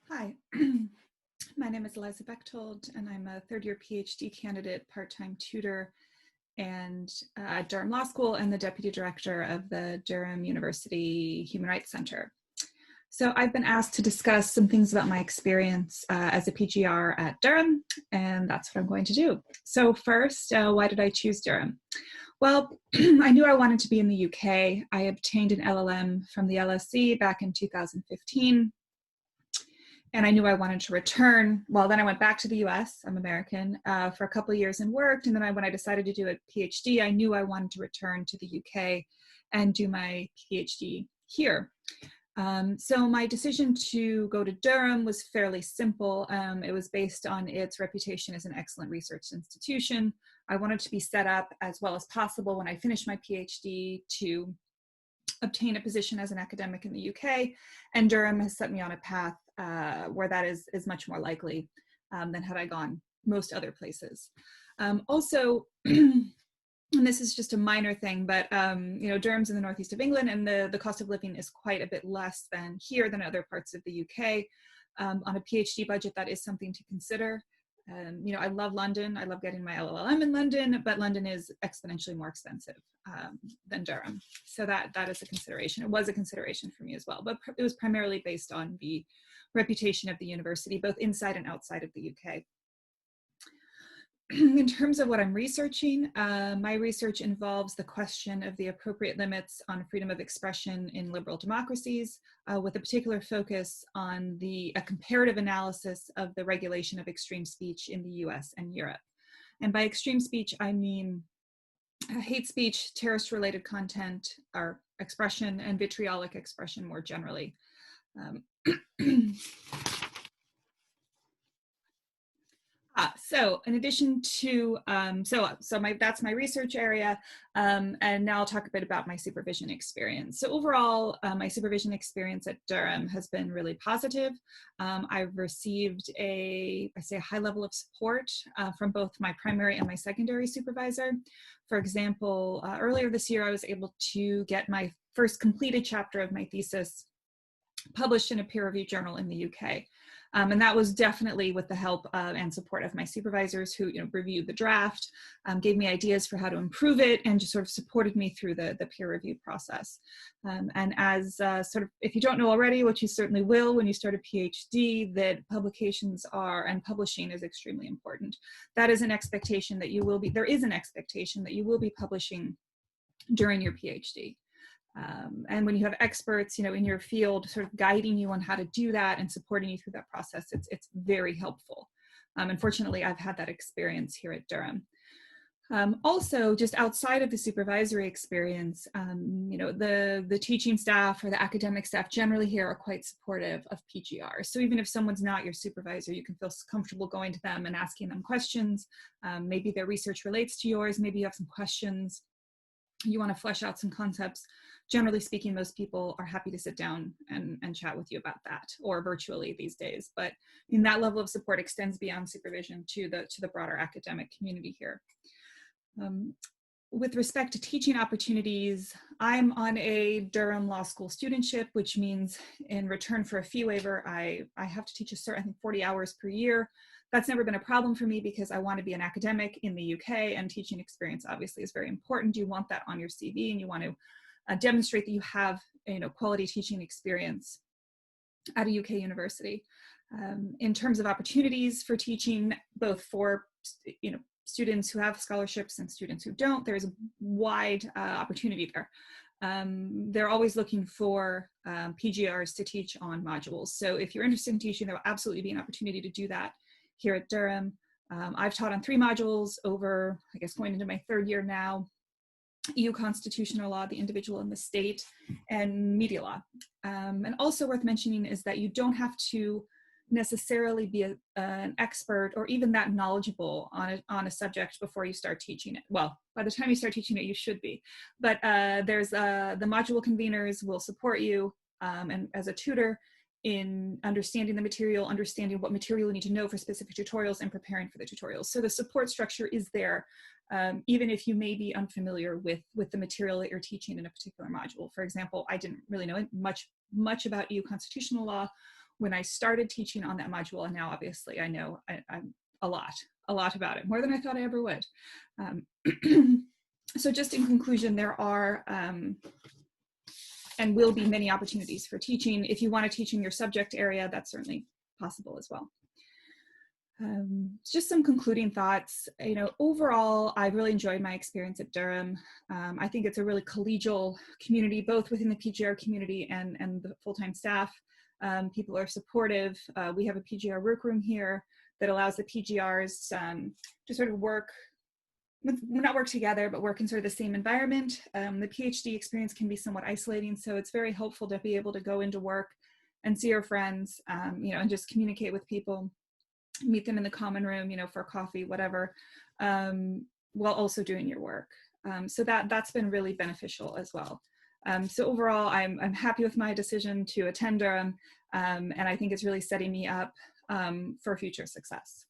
Hi, my name is Eliza Bechtold, and I'm a third-year PhD candidate, part-time tutor, and at Durham Law School, and the deputy director of the Durham University Human Rights Center. So I've been asked to discuss some things about my experience as a PGR at Durham, and that's what I'm going to do. So first, why did I choose Durham? Well, I knew I wanted to be in the UK. I obtained an LLM from the LSE back in 2015. And I knew I wanted to return. Well, then I went back to the US, I'm American, for a couple of years and worked. And then when I decided to do a PhD, I knew I wanted to return to the UK and do my PhD here. So my decision to go to Durham was fairly simple. It was based on its reputation as an excellent research institution. I wanted to be set up as well as possible when I finished my PhD to obtain a position as an academic in the UK, and Durham has set me on a path where that is much more likely than had I gone most other places. Also, and this is just a minor thing, but Durham's in the northeast of England, and the cost of living is quite a bit less than here than other parts of the UK. On a PhD budget, that is something to consider. I love London. I love getting my LLM in London, but London is exponentially more expensive than Durham. So that is a consideration. It was a consideration for me as well, but it was primarily based on the reputation of the university, both inside and outside of the UK. In terms of what I'm researching, my research involves the question of the appropriate limits on freedom of expression in liberal democracies, with a particular focus on a comparative analysis of the regulation of extreme speech in the US and Europe. And by extreme speech, I mean hate speech, terrorist-related content, or expression, and vitriolic expression more generally. So in addition to, that's my research area, and now I'll talk a bit about my supervision experience. So overall, my supervision experience at Durham has been really positive. I've received a high level of support from both my primary and my secondary supervisor. For example, earlier this year, I was able to get my first completed chapter of my thesis published in a peer-reviewed journal in the UK. And that was definitely with the help and support of my supervisors who reviewed the draft, gave me ideas for how to improve it, and just sort of supported me through the peer review process. And as if you don't know already, which you certainly will when you start a PhD, that publications and publishing is extremely important. That is an expectation that there is an expectation that you will be publishing during your PhD. And when you have experts, in your field sort of guiding you on how to do that and supporting you through that process, it's very helpful. Unfortunately, I've had that experience here at Durham. Also, just outside of the supervisory experience, the teaching staff or the academic staff generally here are quite supportive of PGR. So even if someone's not your supervisor, you can feel comfortable going to them and asking them questions. Maybe their research relates to yours. Maybe you have some questions. You want to flesh out some concepts. Generally speaking, most people are happy to sit down and chat with you about that, or virtually these days. But that level of support extends beyond supervision to the broader academic community here. With respect to teaching opportunities, I'm on a Durham Law School studentship, which means in return for a fee waiver, I have to teach I think 40 hours per year. That's never been a problem for me because I want to be an academic in the UK, and teaching experience obviously is very important. You want that on your CV, and you want to demonstrate that you have quality teaching experience at a UK university. In terms of opportunities for teaching, both for students who have scholarships and students who don't, there's a wide opportunity there. They're always looking for PGRs to teach on modules. So if you're interested in teaching, there will absolutely be an opportunity to do that here at Durham. I've taught on 3 modules over, I guess, going into my 3rd year now: EU constitutional law, the individual and the state, and media law. And also worth mentioning is that you don't have to necessarily be an expert or even that knowledgeable on a subject before you start teaching it. Well, by the time you start teaching it, you should be. But there's the module conveners will support you and as a tutor in understanding the material, understanding what material you need to know for specific tutorials, and preparing for the tutorials. So the support structure is there, even if you may be unfamiliar with the material that you're teaching in a particular module. For example, I didn't really know much about EU constitutional law when I started teaching on that module, and now obviously I know I'm a lot about it, more than I thought I ever would. So just in conclusion, there are and will be many opportunities for teaching. If you want to teach in your subject area, that's certainly possible as well. Just some concluding thoughts. You know, overall, I've really enjoyed my experience at Durham. I think it's a really collegial community, both within the PGR community and the full-time staff. People are supportive. We have a PGR workroom here that allows the PGRs to sort of not work together, but work in sort of the same environment. The PhD experience can be somewhat isolating, so it's very helpful to be able to go into work and see your friends, you know, and just communicate with people, meet them in the common room, you know, for coffee, whatever, while also doing your work. So that's been really beneficial as well. So overall, I'm happy with my decision to attend Durham, and I think it's really setting me up for future success.